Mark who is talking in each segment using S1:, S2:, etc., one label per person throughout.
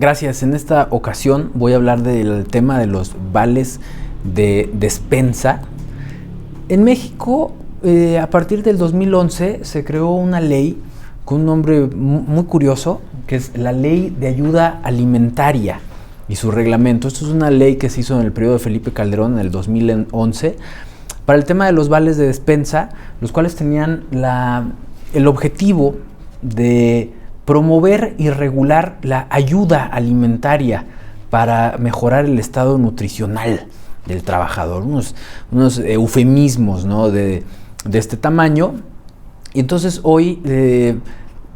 S1: Gracias. En esta ocasión voy a hablar del tema de los vales de despensa. En México, a partir del 2011, se creó una ley con un nombre muy curioso, que es la Ley de Ayuda Alimentaria y su reglamento. Esto es una ley que se hizo en el periodo de Felipe Calderón, en el 2011, para el tema de los vales de despensa, los cuales tenían el objetivo de promover y regular la ayuda alimentaria para mejorar el estado nutricional del trabajador. Unos eufemismos, ¿no?, de este tamaño. Y entonces hoy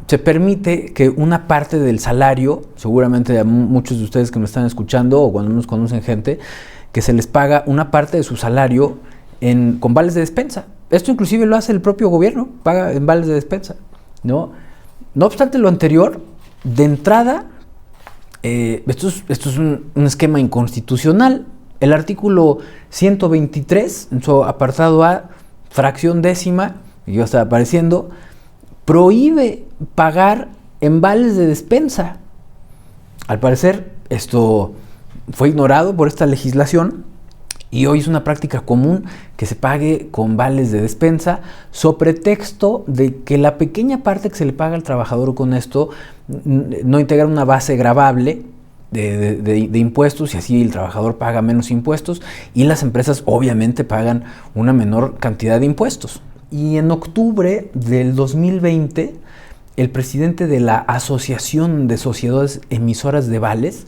S1: se permite que una parte del salario, seguramente a muchos de ustedes que me están escuchando o cuando nos conocen gente, que se les paga una parte de su salario con vales de despensa. Esto inclusive lo hace el propio gobierno, paga en vales de despensa, ¿no? No obstante lo anterior, de entrada, esto es un esquema inconstitucional. El artículo 123, en su apartado A, fracción décima, que ya está apareciendo, prohíbe pagar en vales de despensa. Al parecer, esto fue ignorado por esta legislación y hoy es una práctica común que se pague con vales de despensa, sobre pretexto de que la pequeña parte que se le paga al trabajador con esto no integra una base gravable de impuestos, y así el trabajador paga menos impuestos y las empresas obviamente pagan una menor cantidad de impuestos. Y en octubre del 2020, el presidente de la Asociación de Sociedades Emisoras de Vales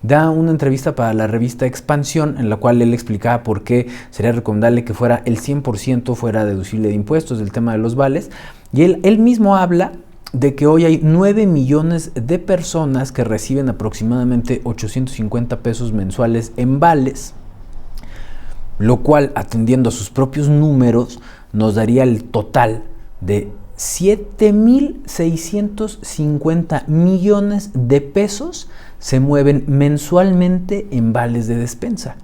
S1: da una entrevista para la revista Expansión, en la cual él explicaba por qué sería recomendable que fuera el 100% fuera deducible de impuestos del tema de los vales. Y él mismo habla de que hoy hay 9 millones de personas que reciben aproximadamente 850 pesos mensuales en vales, lo cual, atendiendo a sus propios números, nos daría el total de 7.650 millones de pesos se mueven mensualmente en vales de despensa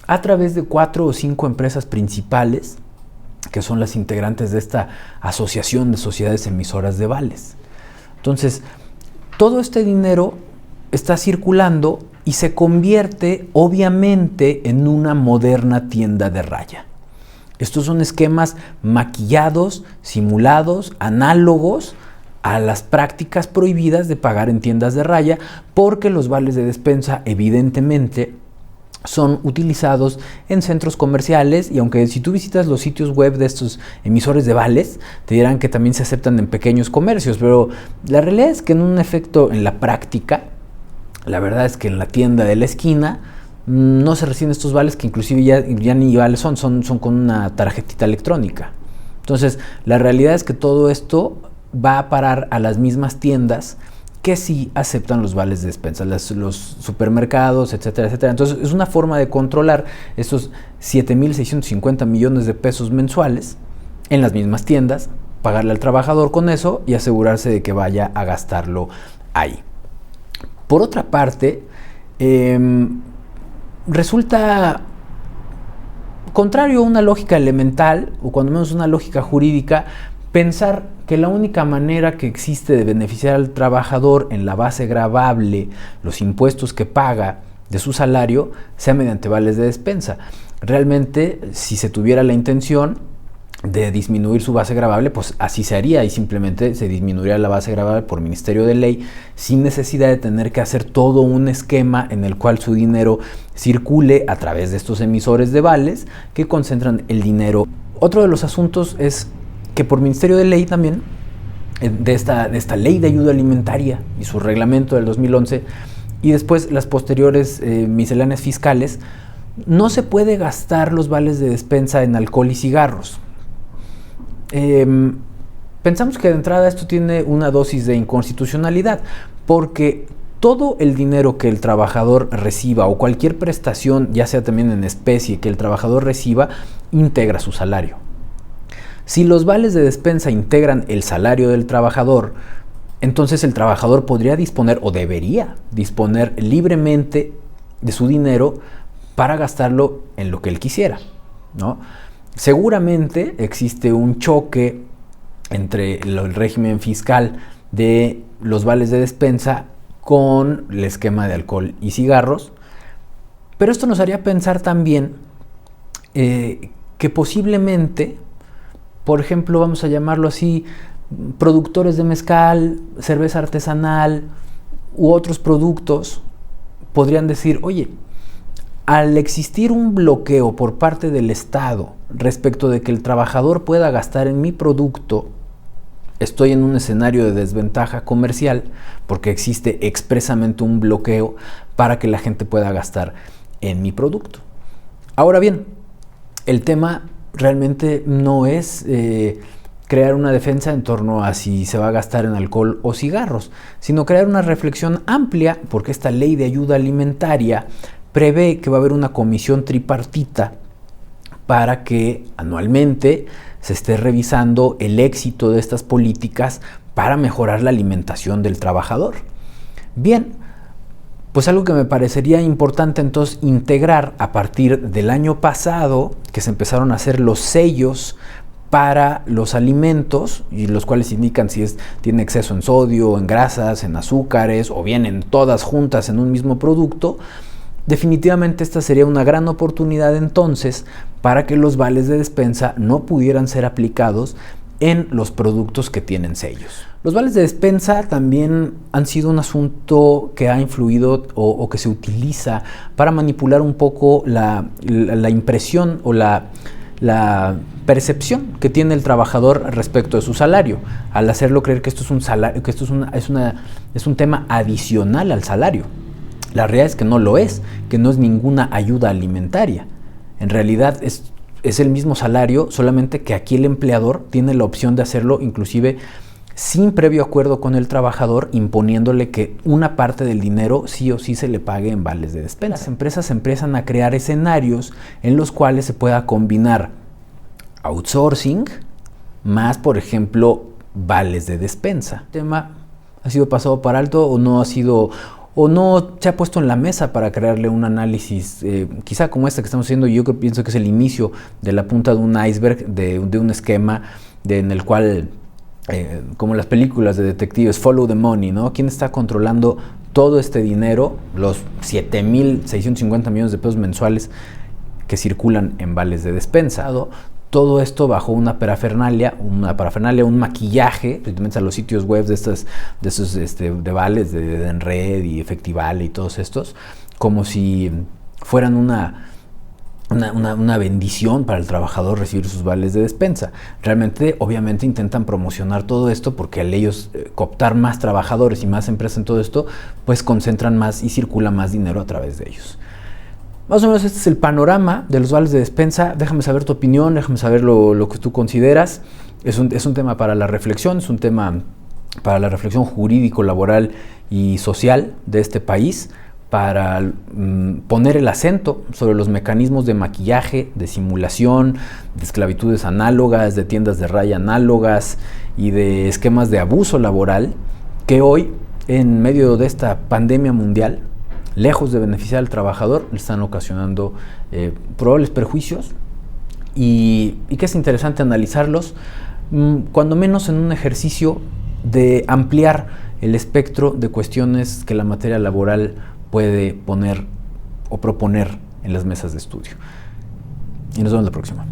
S1: a través de 4 o 5 empresas principales que son las integrantes de esta Asociación de Sociedades Emisoras de Vales. Entonces, todo este dinero está circulando y se convierte obviamente en una moderna tienda de raya. Estos son esquemas maquillados, simulados, análogos a las prácticas prohibidas de pagar en tiendas de raya, porque los vales de despensa evidentemente son utilizados en centros comerciales, y aunque si tú visitas los sitios web de estos emisores de vales, te dirán que también se aceptan en pequeños comercios, pero la realidad es que en un efecto, en la práctica, la verdad es que en la tienda de la esquina no se reciben estos vales, que inclusive ya ni vales son con una tarjetita electrónica. Entonces, la realidad es que todo esto va a parar a las mismas tiendas que sí aceptan los vales de despensa, los supermercados, etcétera, etcétera. Entonces, es una forma de controlar estos 7.650 millones de pesos mensuales en las mismas tiendas, pagarle al trabajador con eso y asegurarse de que vaya a gastarlo ahí. Por otra parte, resulta contrario a una lógica elemental, o cuando menos una lógica jurídica, pensar que la única manera que existe de beneficiar al trabajador en la base gravable, los impuestos que paga de su salario, sea mediante vales de despensa. Realmente, si se tuviera la intención de disminuir su base gravable, pues así se haría, y simplemente se disminuiría la base gravable por ministerio de ley, sin necesidad de tener que hacer todo un esquema en el cual su dinero circule a través de estos emisores de vales que concentran el dinero. Otro de los asuntos es que por ministerio de ley también, de esta Ley de Ayuda Alimentaria y su reglamento del 2011, y después las posteriores misceláneas fiscales, no se puede gastar los vales de despensa en alcohol y cigarros. Pensamos que de entrada esto tiene una dosis de inconstitucionalidad, porque todo el dinero que el trabajador reciba o cualquier prestación, ya sea también en especie, que el trabajador reciba, integra su salario. Si los vales de despensa integran el salario del trabajador, entonces el trabajador podría disponer, o debería disponer libremente de su dinero para gastarlo en lo que él quisiera, ¿no? Seguramente existe un choque entre el régimen fiscal de los vales de despensa con el esquema de alcohol y cigarros. Pero esto nos haría pensar también que posiblemente, por ejemplo, vamos a llamarlo así, productores de mezcal, cerveza artesanal u otros productos podrían decir, oye, al existir un bloqueo por parte del Estado respecto de que el trabajador pueda gastar en mi producto, estoy en un escenario de desventaja comercial porque existe expresamente un bloqueo para que la gente pueda gastar en mi producto. Ahora bien, el tema realmente no es crear una defensa en torno a si se va a gastar en alcohol o cigarros, sino crear una reflexión amplia, porque esta ley de ayuda alimentaria prevé que va a haber una comisión tripartita para que anualmente se esté revisando el éxito de estas políticas para mejorar la alimentación del trabajador. Bien, pues algo que me parecería importante entonces integrar a partir del año pasado, que se empezaron a hacer los sellos para los alimentos, y los cuales indican si tiene exceso en sodio, en grasas, en azúcares, o bien en todas juntas en un mismo producto. Definitivamente esta sería una gran oportunidad entonces para que los vales de despensa no pudieran ser aplicados en los productos que tienen sellos. Los vales de despensa también han sido un asunto que ha influido o que se utiliza para manipular un poco la impresión o la percepción que tiene el trabajador respecto de su salario, al hacerlo creer que esto es un salario, que esto es un tema adicional al salario. La realidad es que no lo es, que no es ninguna ayuda alimentaria. En realidad es el mismo salario, solamente que aquí el empleador tiene la opción de hacerlo inclusive sin previo acuerdo con el trabajador, imponiéndole que una parte del dinero sí o sí se le pague en vales de despensa. Las empresas empiezan a crear escenarios en los cuales se pueda combinar outsourcing más, por ejemplo, vales de despensa. ¿El tema ha sido pasado por alto o no se ha puesto en la mesa para crearle un análisis, quizá como este que estamos haciendo? Yo pienso que es el inicio de la punta de un iceberg, de un esquema en el cual, como las películas de detectives, follow the money, ¿no? ¿Quién está controlando todo este dinero, los 7,650 millones de pesos mensuales que circulan en vales de despensa? Todo esto bajo una parafernalia, un maquillaje, principalmente a los sitios web de de vales, de Denred y Efectivale y todos estos, como si fueran una bendición para el trabajador recibir sus vales de despensa. Realmente, obviamente, intentan promocionar todo esto porque al ellos cooptar más trabajadores y más empresas en todo esto, pues concentran más y circula más dinero a través de ellos. Más o menos este es el panorama de los vales de despensa. Déjame saber tu opinión, déjame saber lo que tú consideras. Es un tema para la reflexión, es un tema para la reflexión jurídico, laboral y social de este país, para poner el acento sobre los mecanismos de maquillaje, de simulación, de esclavitudes análogas, de tiendas de raya análogas y de esquemas de abuso laboral que hoy, en medio de esta pandemia mundial, lejos de beneficiar al trabajador, le están ocasionando probables perjuicios y que es interesante analizarlos, cuando menos en un ejercicio de ampliar el espectro de cuestiones que la materia laboral puede poner o proponer en las mesas de estudio. Y nos vemos la próxima.